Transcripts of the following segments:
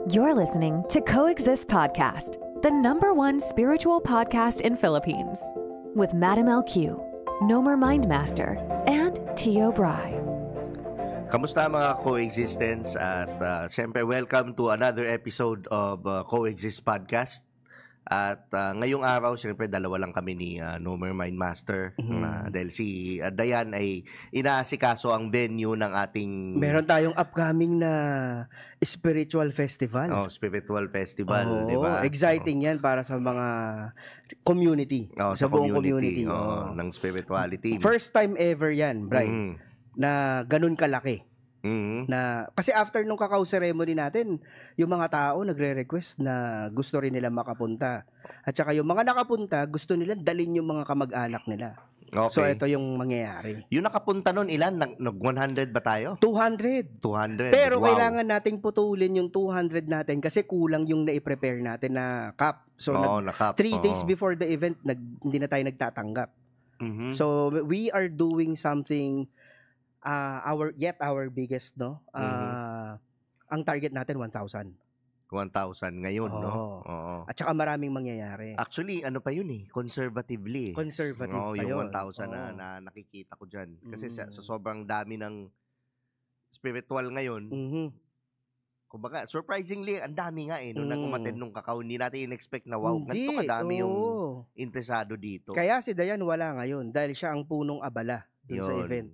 You're listening to Coexist Podcast, the #1 spiritual podcast in Philippines, with Madam LQ, Nomer Mindmaster, and Tio Bry. Kamusta mga Coexistence at syempre welcome to another episode of Coexist Podcast. At ngayong araw, syempre dalawa lang kami ni Nomer Mindmaster dahil si Dayan ay inaasikaso ang venue ng ating... Meron tayong upcoming na spiritual festival. Oh, spiritual festival, di ba? Exciting yan para sa mga community. Sa buong community. Ng spirituality. First time ever yan, Bri, na ganun kalaki. Na kasi after nung cacao ceremony natin, yung mga tao nagre-request na gusto rin nila makapunta. At saka yung mga nakapunta, gusto nila dalhin yung mga kamag-anak nila. Okay. So ito yung mangyayari. Yung nakapunta nun, ilan? Nag-100 ba tayo? 200. 200. Pero wow. kailangan nating putulin yung 200 natin kasi kulang yung na-prepare natin na cup. So 3 days before the event, hindi na tayo nagtatanggap. So we are doing something our biggest, no? Ang target natin 1,000. 1,000 ngayon, no? Oo. At saka maraming mangyayari. Actually, ano pa yun Conservatively. Conservative pa yun. Yung 1,000 na nakikita ko dyan. Kasi sa sobrang dami ng spiritual ngayon, kumbaga, surprisingly, ang dami nga nung nag-umattend nung cacao, hindi natin in-expect na wow, ganito kadami yung interesado dito. Kaya si Dayan wala ngayon dahil siya ang punong abala dun sa event.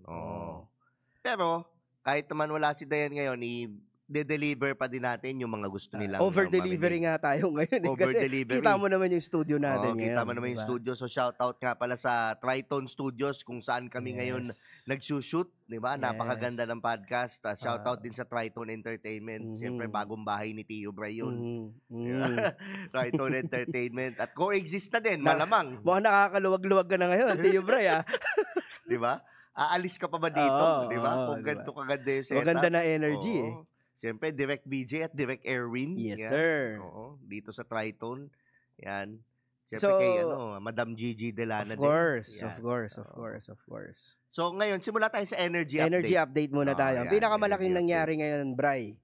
Pero, kahit naman wala si Dayan ngayon, i-deliver pa din natin yung mga gusto nilang over-delivery nga tayo ngayon. Over-delivery. Kasi kita mo naman yung studio natin ngayon. Kita mo naman yung studio. So, shoutout nga pala sa Triton Studios kung saan kami ngayon nagsushoot. Diba? Napakaganda ng podcast. Shoutout din sa Triton Entertainment. Siyempre, bagong bahay ni Tio Bry yun. Triton Entertainment. At coexist na din, malamang. Mukhang nakakaluwag-luwag ka na ngayon, Tio Bry, Diba? Aalis ka pa ba dito? Di ba? Kung ganito kaganda yung setup. Maganda na energy Siyempre, Direct BJ at Direct Erwin. Yes, sir. Dito sa Triton. Yan. Siyempre kay Madam Gigi Delana din. Of course. So, ngayon, simula tayo sa energy update. Energy update muna tayo. Ang pinakamalaking nangyari ngayon, Bry.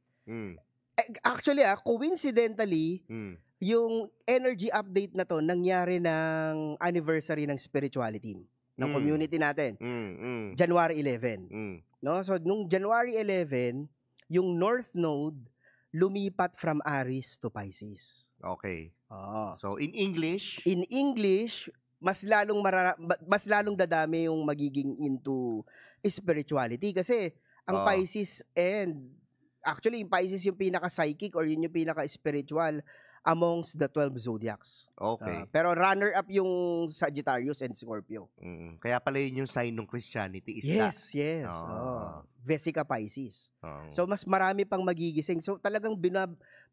Actually, coincidentally, yung energy update na to nangyari ng anniversary ng spirituality ng community natin. January 11. No? So, nung January 11, yung North Node lumipat from Aries to Pisces. Okay. So, in English? In English, mas lalong dadami yung magiging into spirituality. Kasi, ang Pisces actually, yung Pisces yung pinaka-psychic or yun yung pinaka-spiritual amongst the 12 zodiacs. Okay. Pero runner-up yung Sagittarius and Scorpio. Kaya pala yun yung sign ng Christianity, is that? Yes. Vesica Pisces. So, mas marami pang magigising. So, talagang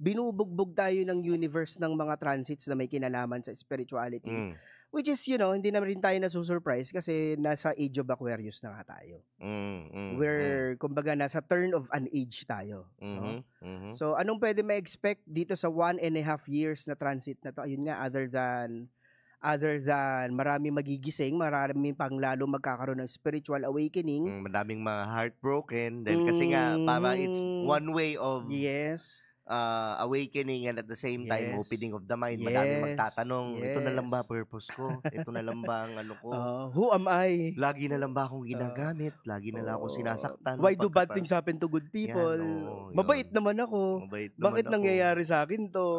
binubugbog tayo ng universe ng mga transits na may kinalaman sa spirituality. Which is, hindi na rin tayo nasusurprise kasi nasa age of Aquarius na nga tayo. Kumbaga, nasa turn of an age tayo. So, anong pwede ma-expect dito sa 1.5 years na transit na to? Ayun nga, other than marami magigising, marami pang lalo magkakaroon ng spiritual awakening. Madaming mga heartbroken. Dahil kasi nga, para it's one way of... Yes. Awakening and at the same time opening of the mind. Madami magtatanong, ito na lang ba purpose ko? Ito na lang ba ang ano ko? Who am I? Lagi na lang ba akong ginagamit? Lagi na lang akong sinasaktan? Why do bad things happen to good people? Mabait naman ako. Bakit nangyayari sa akin to?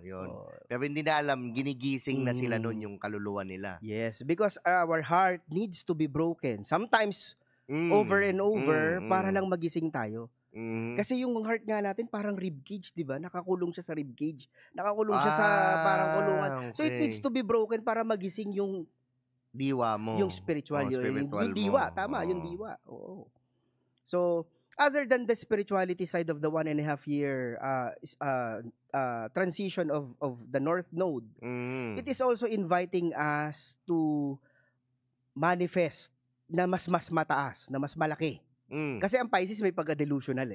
Yun. Pero hindi na alam, ginigising na sila nun yung kaluluwa nila. Yes, because our heart needs to be broken. Sometimes, over and over, para lang magising tayo. Kasi yung heart nga natin parang rib cage, 'di ba? Nakakulong siya sa rib cage. Nakakulong siya sa parang kulungan. Okay. So it needs to be broken para magising yung diwa mo. Yung spiritual, yung diwa, tama, yung diwa. Oo. So, other than the spirituality side of the 1.5 year transition of the North Node, it is also inviting us to manifest na mas mataas, na mas malaki. Kasi ang Pisces may pagka-delusional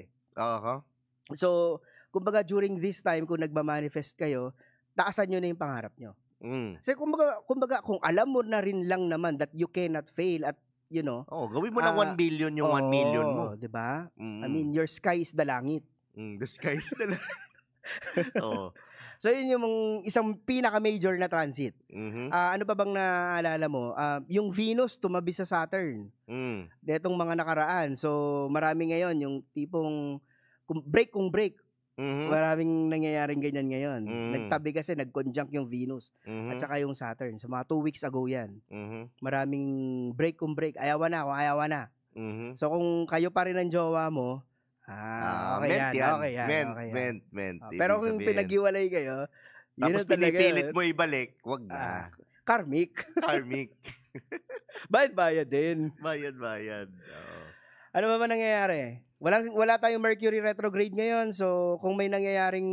So, kumbaga during this time, kung nagmamanifest kayo, taasan nyo na yung pangarap nyo. Kasi kumbaga, kung alam mo na rin lang naman that you cannot fail at gawin mo ng 1 billion yung 1 million mo. 'Di ba? I mean, your sky is the langit. The sky is the langit. Oo. So, yun yung isang pinaka-major na transit. Ano pa bang naalala mo? Yung Venus tumabi sa Saturn. Netong mga nakaraan. So, marami ngayon yung tipong kung break. Maraming nangyayaring ganyan ngayon. Nagtabi kasi, nag-conjunct yung Venus at saka yung Saturn. So, mga 2 weeks ago yan. Maraming break. Ayawan na. So, kung kayo pa rin ang jowa mo, okay yan. Pero kung pinag-iwalay kayo, tapos pinipilit mo ibalik, wag na. Karmic. Bayad din. Bayad. Ano ba nangyayari? Wala tayong Mercury retrograde ngayon, so kung may nangyayaring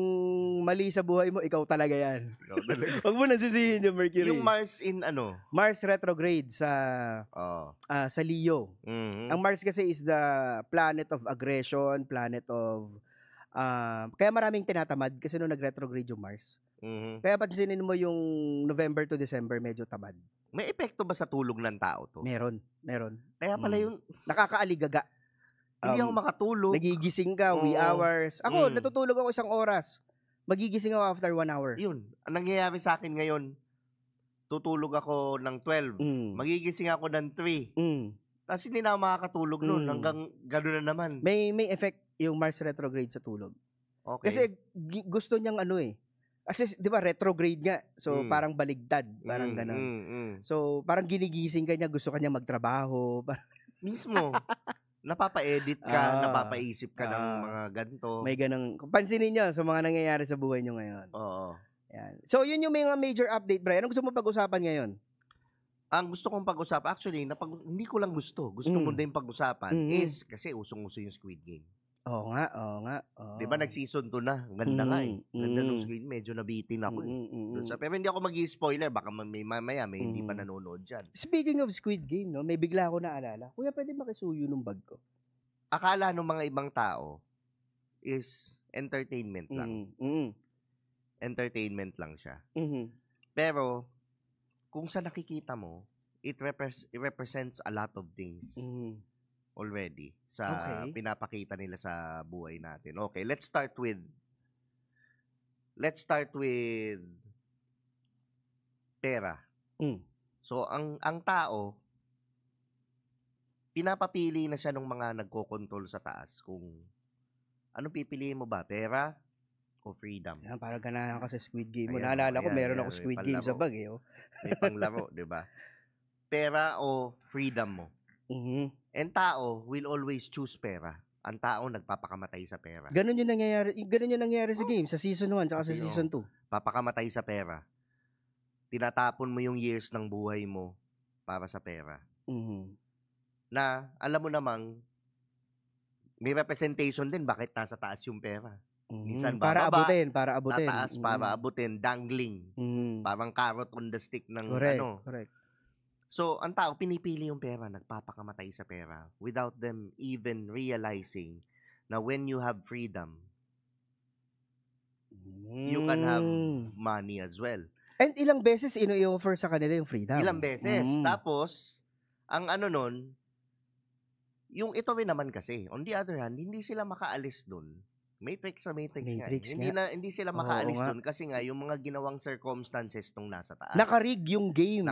mali sa buhay mo, ikaw talaga yan. Huwag mo nasisihin yung Mercury. Yung Mars in ano? Mars retrograde sa Leo. Ang Mars kasi is the planet of aggression, planet of kaya maraming tinatamad kasi nung nag-retrograde yung Mars. Kaya pansinin mo yung November to December medyo tamad. May epekto ba sa tulog ng tao to? Meron. Kaya pala yung nakakaaligaga. Hindi ako makatulog. Nagigising ka, wee hours. Ako, natutulog ako 1 oras. Magigising ako after 1 hour. Yun. Ang nangyayari sa akin ngayon, tutulog ako ng 12. Magigising ako ng 3. Tapos hindi na ako makakatulog noon. Hanggang gano'n na naman. May effect yung Mars retrograde sa tulog. Okay. Kasi gusto niyang kasi, di ba, retrograde nga. So, parang baligtad. Parang gano'n. So, parang ginigising ka niya, gusto ka niya magtrabaho. Mismo. Napapa-edit ka, napapaisip ka ng mga ganito. May ganang, pansinin nyo sa mga nangyayari sa buhay nyo ngayon. Oo. Yan. So, yun yung mga major update, Brian. Anong gusto mo pag-usapan ngayon? Ang gusto kong pag-usapan, actually, hindi ko lang gusto mo din pag-usapan, is kasi usong-uso yung Squid Game. Oo nga. Di ba nag-season 2 na? Ganda nga eh. Ganda ng Squid Game. Medyo nabitin ako pero hindi ako mag-i-spoiler. Baka mamaya may hindi pa nanonood dyan. Speaking of Squid Game, no, may bigla ako naalala. Kuya, pwede makisuyo ng bag ko? Akala ng mga ibang tao is entertainment lang. Entertainment lang siya. Pero, kung sa nakikita mo, it represents a lot of things. Already sa pinapakita nila sa buhay natin. Okay, let's start with pera. So ang tao pinapapili na siya ng mga nagko-control sa taas kung anong pipiliin mo ba, pera o freedom. Yan, parang ganahan ka sa Squid Game mo. Naalala ko meron ako Squid Game sa bag eh. May panglaro, 'di ba? Pera o freedom mo. And tao will always choose pera. Ang tao nagpapakamatay sa pera. Ganun yung nangyayari sa game, sa season 1 at sa season 2. Papakamatay sa pera. Tinatapon mo yung years ng buhay mo para sa pera. Na, alam mo namang, may representation din bakit nasa taas yung pera. Minsan para abutin. Tataas para abutin, dangling. Parang carrot on the stick ng Correct. So, ang tao, pinipili yung pera, nagpapakamatay sa pera without them even realizing na when you have freedom, you can have money as well. And ilang beses i-offer sa kanila yung freedom? Ilang beses. Tapos, ang nun, yung ito rin naman kasi, on the other hand, hindi sila makaalis dun. Matrix nga. Hindi sila makaalis dun kasi nga yung mga ginawang circumstances nung nasa taas. Nakarig yung game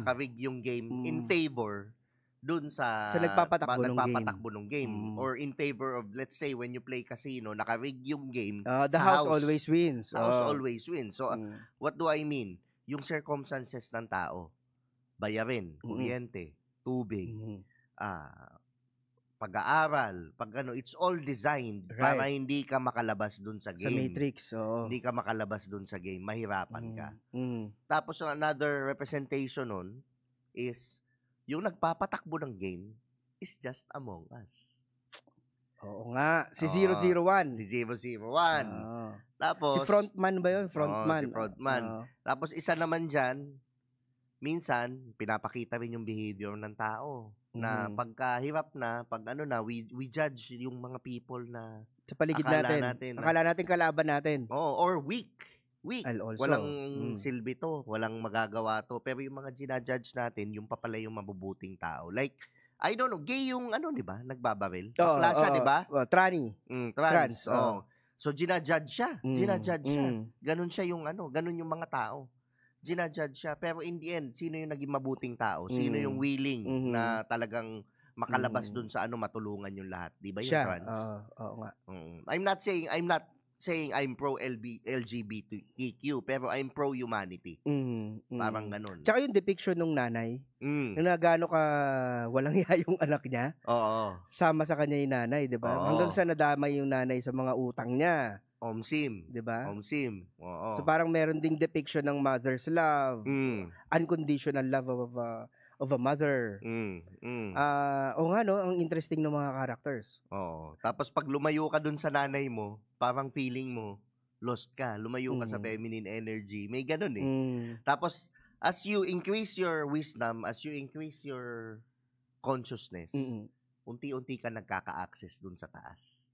in favor dun sa nagpapatakbo ng game. Or in favor of, let's say, when you play casino, nakarig yung game. The house always wins. Always wins. So, what do I mean? Yung circumstances ng tao, bayarin, kuryente, tubig, pag-aaral, it's all designed para hindi ka makalabas dun sa game. Sa Matrix, Hindi ka makalabas dun sa game, mahirapan ka. Tapos another representation nun is yung nagpapatakbo ng game is just Among Us. Oo nga, si 001. Si 001. Tapos si Frontman ba yun? Si Frontman. Tapos isa naman dyan, minsan pinapakita rin yung behavior ng tao. Na pagkahirap na, we judge yung mga people na sa paligid natin. Akala natin kalaban natin. Or weak. Walang silbi to, walang magagawa to. Pero yung mga ginajudge natin, yung papala yung mabubuting tao. Like, I don't know, gay yung di ba? Nagbabaril. Bakla siya, di ba? Tranny. Trans. So, ginajudge siya. Ganun siya yung ganun yung mga tao. Ginajudge siya. Pero in the end, sino yung naging mabuting tao? Sino yung willing na talagang makalabas dun sa matulungan yung lahat? Di ba yung trans? Oo nga. I'm not saying I'm pro LGBTQ, pero I'm pro humanity. Parang ganun. Tsaka yung depiction ng nanay, na gaano ka walang iya yung anak niya. Oo. Sama sa kanya yung nanay, di ba? Hanggang sa nadamay yung nanay sa mga utang niya. Omsim. Di ba? Omsim. Oo. So parang meron ding depiction ng mother's love, unconditional love of a mother. O nga no, ang interesting ng mga characters. Oo. Tapos pag lumayo ka dun sa nanay mo, parang feeling mo, lost ka. Lumayo ka sa feminine energy. May ganun eh. Tapos, as you increase your wisdom, as you increase your consciousness, unti-unti ka nagkaka-access dun sa taas.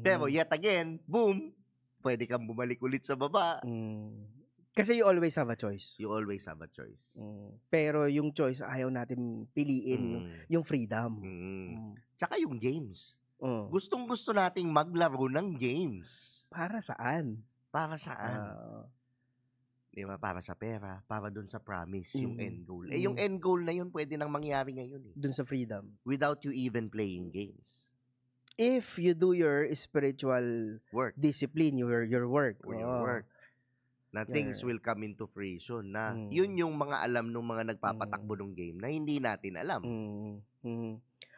Pero yet again, boom, pwede kang bumalik ulit sa baba. Kasi you always have a choice. You always have a choice. Pero yung choice, ayaw natin piliin yung freedom. Tsaka yung games. Gustong-gusto nating maglaro ng games. Para saan? Para saan? Di ba? Para sa pera. Para dun sa promise, yung end goal. Yung end goal na yun, pwede nang mangyari ngayon eh. Dun sa freedom. Without you even playing games. If you do your spiritual discipline, your work. Your work. Na things will come into fruition na yun yung mga alam ng mga nagpapatakbo ng game na hindi natin alam.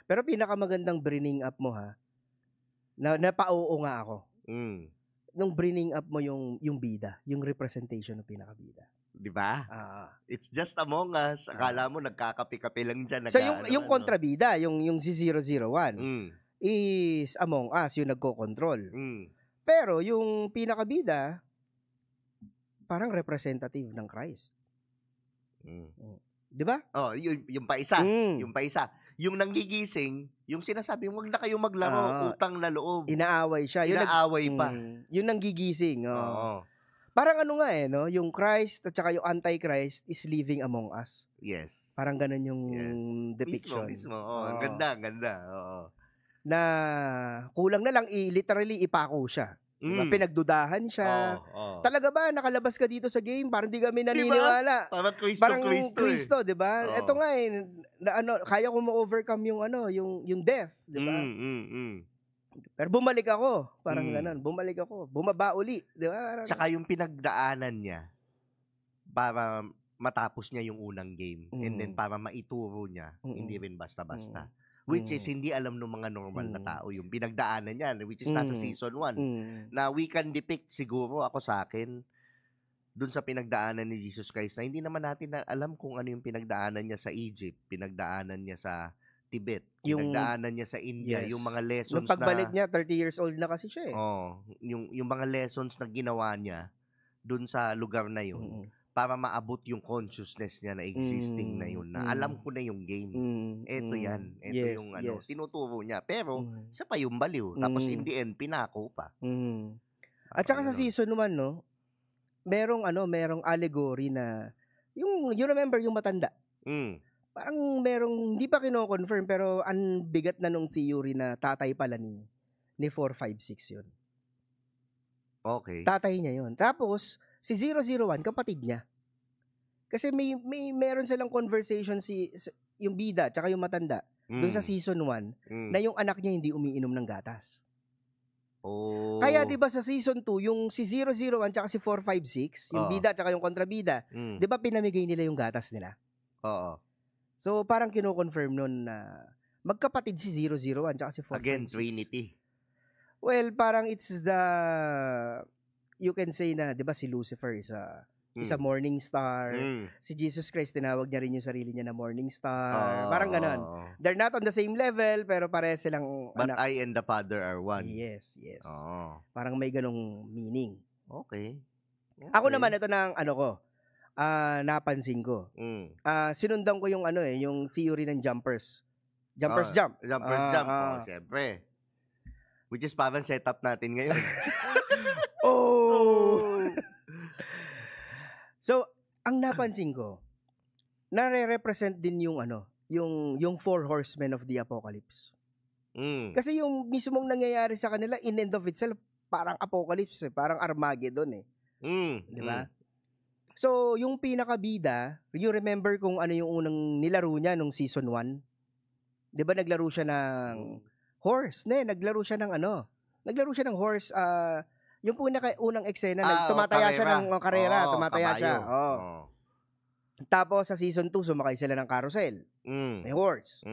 Pero pinakamagandang bringing up mo napauo nga ako. Nung bringing up mo yung bida, yung representation ng pinakabida. Di ba? It's just among us. Akala mo nagkakape-kape lang dyan. So yung kontrabida, yung si 001, is among us, yung nagko-control. Pero yung pinakabida, parang representative ng Christ. Di ba? Yung pa isa. Yung pa isa. Yung nanggigising, yung sinasabi, wag na kayo maglaro, utang na loob. Inaaway siya. Inaaway pa. Yung nanggigising. Parang no? Yung Christ at saka yung Antichrist is living among us. Yes. Parang ganun yung depiction. Mismo. Ganda. Na kulang na lang literally ipako siya. Diba? Pinagdudahan siya. Talaga ba nakalabas ka dito sa game? Parang di kami naniniwala. Diba? Parang Kristo, 'di ba? Ito nga kaya ko ma-overcome yung death, 'di ba? Pero bumalik ako, parang ganun. Bumalik ako, bumaba uli, 'di ba? Saka yung pinagdaanan niya para matapos niya yung unang game and then para maituro niya, hindi rin basta-basta. Which is hindi alam ng mga normal na tao yung pinagdaanan niya, which is nasa season 1. Na we can depict siguro ako sa akin dun sa pinagdaanan ni Jesus Christ na hindi naman natin alam kung ano yung pinagdaanan niya sa Egypt, pinagdaanan niya sa Tibet, pinagdaanan niya sa India, yung mga lessons na pagbalik niya 30 years old na kasi siya eh. Yung mga lessons na ginawa niya dun sa lugar na yun. Para maabot yung consciousness niya na existing na yun, na alam ko na yung game. Ito yan. Ito yung tinuturo niya. Pero, siya pa yung baliw. Tapos in the end, pinako pa. At saka sa season 1, merong allegory na, you remember yung matanda? Parang merong, hindi pa kino-confirm, pero ang bigat na nung theory na tatay pala ni 456 yun. Okay. Tatay niya yun. Tapos, si 001, kapatid niya. Kasi meron silang conversation yung bida tsaka yung matanda doon sa season 1 na yung anak niya hindi umiinom ng gatas. Kaya 'di ba sa season 2 yung si 001 tsaka si 456, yung bida tsaka yung kontrabida, 'di ba pinamigay nila yung gatas nila? Oo. So parang kino-confirm noon na magkapatid si 001 tsaka si 456. Again, Trinity. Well, parang it's you can say na 'di ba si Lucifer is a morning star. Si Jesus Christ tinawag niya rin yung sarili niya na morning star. Parang ganon. They're not on the same level pero pareho silang But I and the Father are one. Yes. Parang may ganong meaning. Okay. Ako naman ito ng napansin ko. Sinundan ko yung yung theory ng jumpers. Jumpers jump. Syempre. Which is parang setup natin ngayon. So, ang napansin ko, nare-represent din yung yung 4 horsemen of the apocalypse. Kasi yung mismong nangyayari sa kanila in and of itself, parang apocalypse eh, parang Armageddon eh. 'Di ba? So, yung pinakabida, you remember kung ano yung unang nilaro niya nung season 1? 'Di ba naglaro siya ng horse? Naglaro siya ng horse, yung unang eksena, tumataya siya ng karera, tumataya siya. Tapos sa season 2, sumakay sila ng carousel. May horse.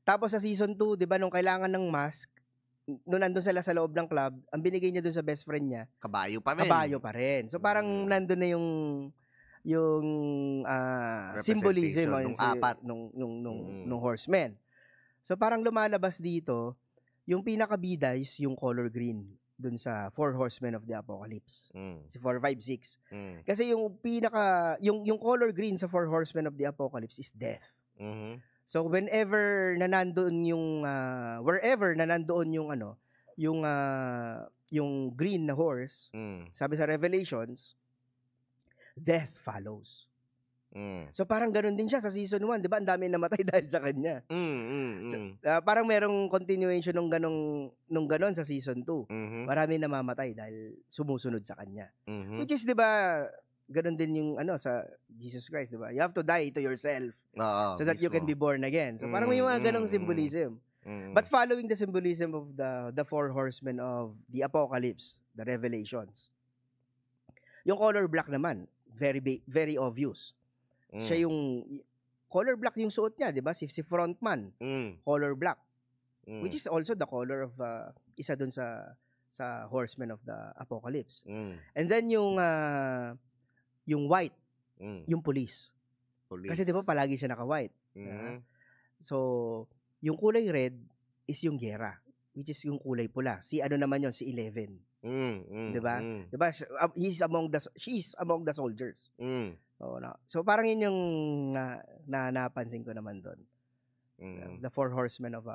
Tapos sa season 2, 'di ba nung kailangan ng mask, nung nandun sila sa loob ng club, ang binigay niya dun sa best friend niya, kabayo pa rin. So parang nandun na yung symbolism nung horsemen. So parang lumalabas dito, yung pinakabida is yung color green dun sa Four Horsemen of the Apocalypse. Si 4, 5, 6. Kasi yung color green sa Four Horsemen of the Apocalypse is death. So wherever na nandoon yung green na horse, sabi sa Revelations, death follows. So parang ganoon din siya sa season 1, 'di ba? Ang dami namatay dahil sa kanya. So, parang merong continuation nung ganon sa season 2. Marami namamatay dahil sumusunod sa kanya. Which is, 'di ba, ganoon din yung sa Jesus Christ, 'di ba? You have to die to yourself so that you can be born again. So parang may mga ganong symbolism. But following the symbolism of the Four Horsemen of the Apocalypse, the Revelations, yung color black naman, very very obvious. Siya yung color black yung suot niya, 'di ba? Si frontman, color black. Which is also the color of isa dun sa Horsemen of the Apocalypse. And then yung white, yung police. Kasi 'di ba palagi siya naka-white. So, yung kulay red is yung gera, which is yung kulay pula. Si ano naman yon, si 11. 'Di ba? 'Di ba? She's among the soldiers. So parang yun yung napansin ko naman doon. The Four Horsemen of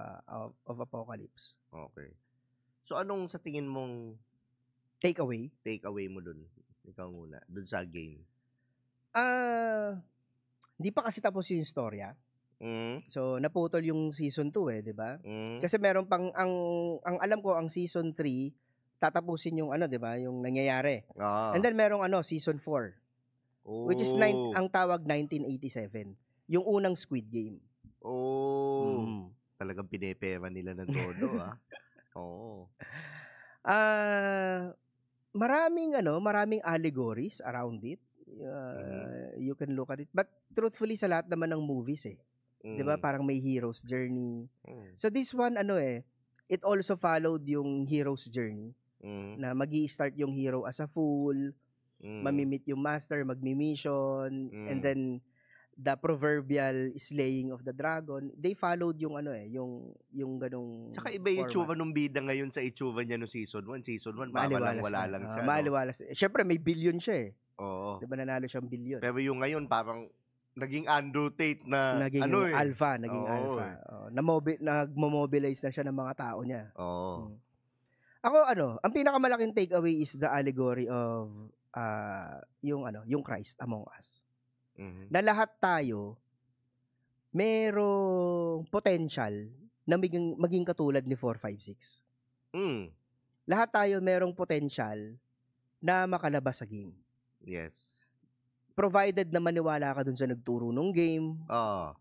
Apocalypse. Okay. So anong sa tingin mong takeaway mo doon? Ikaw muna, doon sa game. Hindi pa kasi tapos yung storya. So naputol yung season 2 eh, 'di ba? Kasi meron pang ang alam ko ang season 3 tatapusin yung 'di ba, yung nangyayari. And then merong season 4. Which is ang tawag 1987. Yung unang Squid Game. Talagang pinepera nila ng todo, maraming allegories around it. You can look at it. But truthfully, sa lahat naman ng movies 'di ba, parang may hero's journey. So this one it also followed yung hero's journey. Na magi-start yung hero as a fool, mamimit yung master, magmi-mission, and then the proverbial slaying of the dragon. They followed yung yung ganung. Saka iba yung itsura nung bida ngayon sa itsura niya no season 1. Season 1 wala lang siya. Maaliwalas. Syempre may billion siya eh. Oo. 'Di ba nanalo siyang billion? Pero yung ngayon parang naging Andrew Tate na naging alpha. Nagmo-mobilize na siya ng mga tao niya. Ako ang pinakamalaking takeaway is the allegory of yung Christ among us. Na lahat tayo merong potential na maging katulad ni 456. Lahat tayo merong potential na makalabas sa game. Yes. Provided na maniwala ka dun sa nagturo ng game.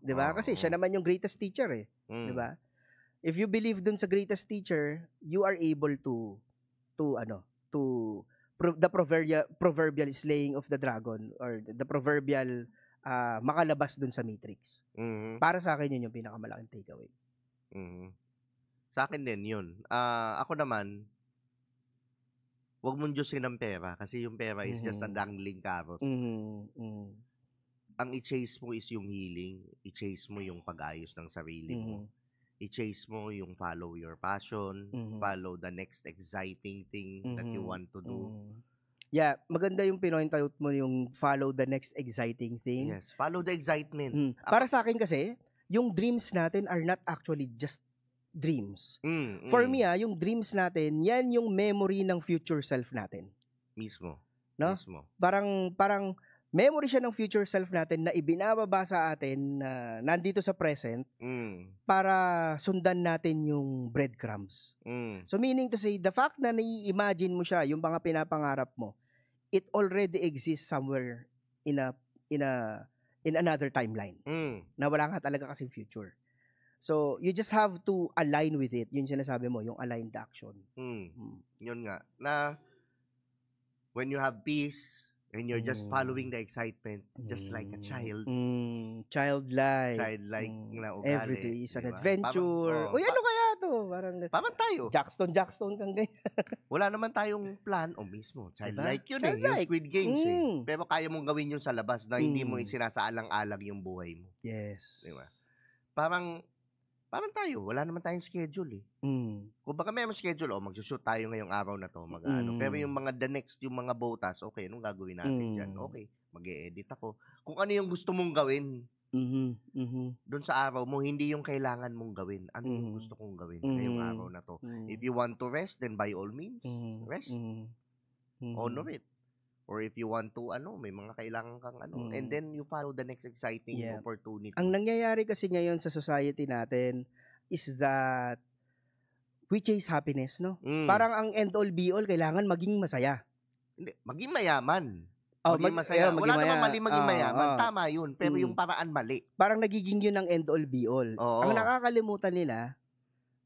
'Di ba? Kasi siya naman yung greatest teacher 'di ba? If you believe dun sa greatest teacher, you are able to the proverbial slaying of the dragon or the proverbial makalabas dun sa Matrix. Para sa akin yun yung pinakamalaking takeaway. Sa akin din yun. Ako naman, wag mong Diyosin ng pera kasi yung pera is just a dangling carrot. Ang i-chase mo is yung healing, i-chase mo yung pag-ayos ng sarili mo. I-chase mo yung follow your passion, follow the next exciting thing that you want to do. Yeah, maganda yung pinoint out mo yung follow the next exciting thing. Yes, follow the excitement. Para sa akin kasi, yung dreams natin are not actually just dreams. For me, yung dreams natin, yan yung memory ng future self natin. Mismo. No? Mismo. Parang memory siya ng future self natin na ibinababa sa atin na nandito sa present para sundan natin yung breadcrumbs. So meaning to say, the fact na nai-imagine mo siya, yung mga pinapangarap mo, it already exists somewhere in another timeline. Na wala nga talaga kasing future. So you just have to align with it. Yun sinasabi mo, yung aligned action. Yun nga. Na when you have peace, and you're just following the excitement, just like a child. Childlike. Childlike na ugali. Every day is an diba? adventure. Uy, ano kaya to? Parang tayo. Jackstone kang ganyan. Wala naman tayong plan o mismo. Childlike yun Childlike. Yung Squid Games Pero kaya mong gawin yun sa labas na hindi mo sinasaalang-alang yung buhay mo. Yes. Diba? Parang tayo, wala naman tayong schedule Kung baka may schedule, magsushoot tayo ngayong araw na to, Pero yung mga the next, yung mga botas, okay, anong gagawin natin dyan? Okay, mag-e-edit ako. Kung ano yung gusto mong gawin, doon sa araw mo, hindi yung kailangan mong gawin. Ano yung gusto kong gawin ngayong araw na to? If you want to rest, then by all means, rest. Honor it. Or if you want to, may mga kailangan kang and then you follow the next exciting opportunity. Ang nangyayari kasi ngayon sa society natin is that we chase happiness, no? Parang ang end all be all, kailangan maging masaya. Hindi, maging mayaman. Maging masaya. Wala namang mali maging mayaman. Tama yun. Pero yung paraan mali. Parang nagiging yun ang end all be all. Ang nakakalimutan nila,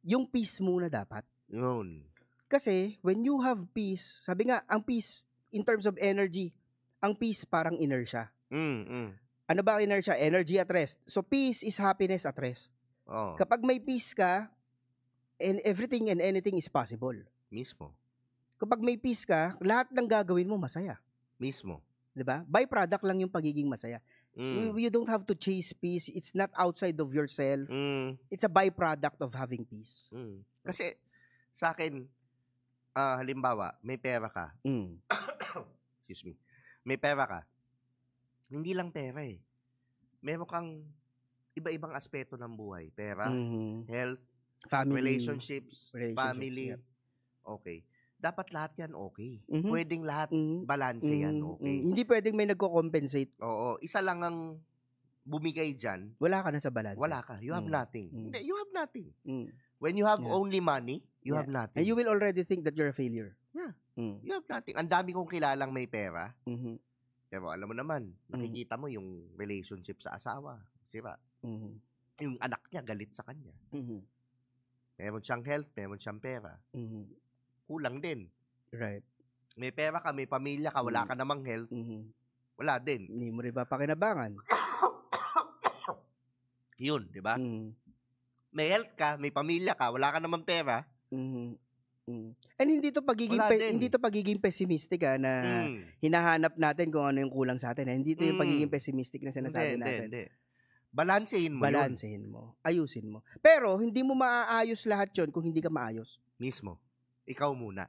yung peace muna dapat. Yun. Kasi when you have peace, sabi nga, ang peace, in terms of energy, ang peace parang inertia. Ano ba ang inertia? Energy at rest. So peace is happiness at rest. Kapag may peace ka, and everything and anything is possible. Mismo. Kapag may peace ka, lahat ng gagawin mo masaya. Mismo. 'Di ba? Byproduct lang yung pagiging masaya. You don't have to chase peace. It's not outside of yourself. It's a byproduct of having peace. Kasi sa akin, halimbawa, may pera ka. Excuse me. May pera ka. Hindi lang pera Meron kang iba-ibang aspeto ng buhay. Pera, health, relationships, family. Yep. Okay. Dapat lahat yan okay. Pwedeng lahat balanse yan okay. Hindi pwedeng may nagko-compensate. Oo. Isa lang ang bumigay dyan. Wala ka na sa balance. Wala ka. You have nothing. Hindi, you have nothing. When you have only money, you have nothing. And you will already think that you're a failure. Yeah. You have nothing. Ang dami kong kilalang may pera. Pero alam mo naman, nakikita mo yung relationship sa asawa. Sira. Yung anak niya galit sa kanya. Meron siyang health, meron siyang pera. Kulang din. Right. May pera ka, may pamilya ka, wala ka namang health. Wala din. Hindi mo rin ba pakinabangan? Yun, di ba? May health ka, may pamilya ka, wala ka namang pera. And hindi to pagiging pessimistic na hinahanap natin kung ano yung kulang sa atin. Hindi to yung pagiging pessimistic na sinasabi natin. Hindi. Balansehin mo yun. Ayusin mo. Pero hindi mo maaayos lahat yun kung hindi ka maayos. Mismo. Ikaw muna.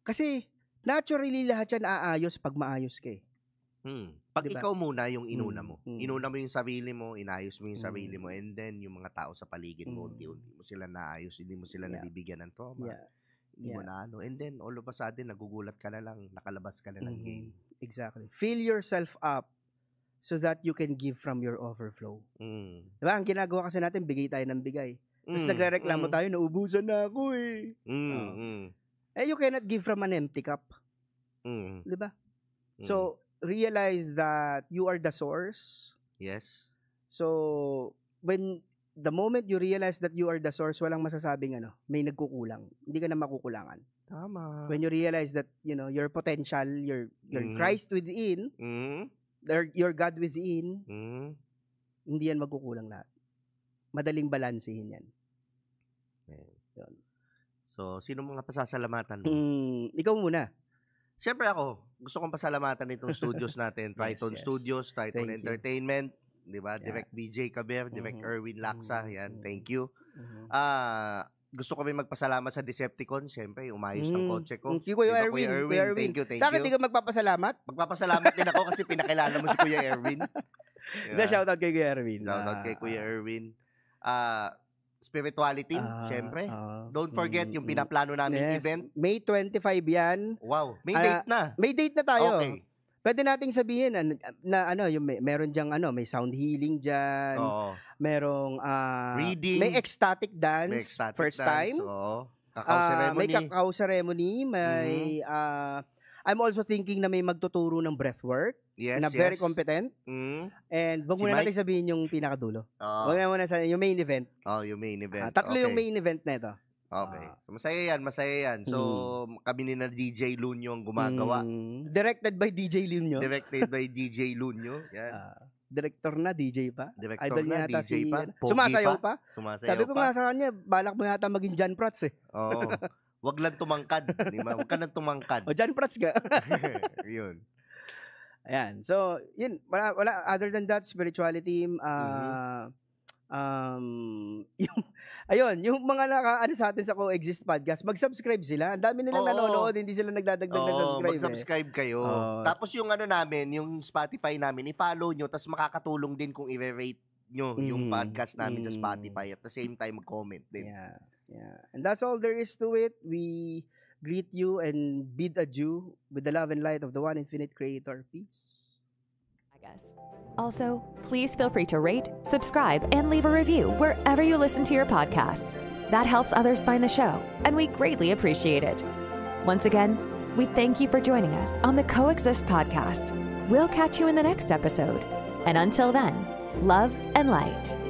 Kasi naturally lahat yan aayos pag maayos ka Pag diba? Ikaw muna yung inuna mo. Inuna mo yung sarili mo, inayos mo yung sarili mo, and then yung mga tao sa paligid mo, hindi mo sila naayos, hindi mo sila nabibigyan ng trauma. Hindi mo na and then all of a sudden, nagugulat ka na lang, nakalabas ka na ng game. Exactly. Fill yourself up so that you can give from your overflow. Diba? Ang ginagawa kasi natin, bigay tayo ng bigay. Tapos nagre-reklamo tayo, naubusan na ako you cannot give from an empty cup. Diba? So, realize that you are the source. Yes. So, the moment you realize that you are the source, walang masasabing may nagkukulang. Hindi ka na makukulangan. Tama. When you realize that, your potential, your Christ within, your God within, hindi yan magkukulang lahat. Madaling balansehin yan. Yun. So, sino mga pasasalamatan mo? Ikaw muna. Siyempre ako, gusto kong pasalamatan itong studios natin. Triton Studios, Triton Entertainment, di ba? Direct DJ Kaber, Direct Erwin Laksa, yan, thank you. Gusto ko rin magpasalamat sa Decepticon, siyempre, umayos ng kotse ko. Kuya Erwin. Thank you. Sa akin, di ka magpapasalamat? Magpapasalamat din ako kasi pinakilala mo si Kuya Erwin. Shoutout kay Kuya Erwin. Shoutout kay Kuya Erwin. Spirituality, syempre. Don't forget yung pinaplano namin event. May 25 yan. Wow, may date na. May date na tayo. Okay. Pwede nating sabihin na yung meron diyang may sound healing diyan. Merong reading, may ecstatic dance, first time. Cacao ceremony. May cacao ceremony, may I'm also thinking na may magtuturo ng breathwork. Yes, na very competent. And wag muna natin sabihin yung pinakadulo. Wag muna sa yung main event. Yung main event. Tatlo yung main event na ito. Okay. Masaya yan. So, kami ni na DJ Lunyo ang gumagawa. Directed by DJ Lunyo. Yan. Director na, DJ pa. Idol niya yata DJ pa. Sumasayaw pa. Sabi ko nga sa kanya, balak mo yata maging John Prats eh. Oo. Wag lang tumangkad. Wag ka nang tumangkad. O John Prats ka. Yun. Ayan. So, yun. Wala other than that, spirituality, yung mga naka-ano sa atin sa Coexist Podcast, mag-subscribe sila. Ang dami nilang nanonood, hindi sila nagdadagdag ng subscribe. Mag-subscribe kayo. Tapos yung namin, yung Spotify namin, i-follow nyo, tapos makakatulong din kung i-rate nyo yung podcast namin sa Spotify. At the same time, mag-comment din. Yeah. And that's all there is to it. We greet you and bid adieu with the love and light of the one infinite creator. Peace. Also, please feel free to rate, subscribe, and leave a review wherever you listen to your podcasts. That helps others find the show, and we greatly appreciate it. Once again, we thank you for joining us on the Coexist Podcast. We'll catch you in the next episode. And until then, love and light.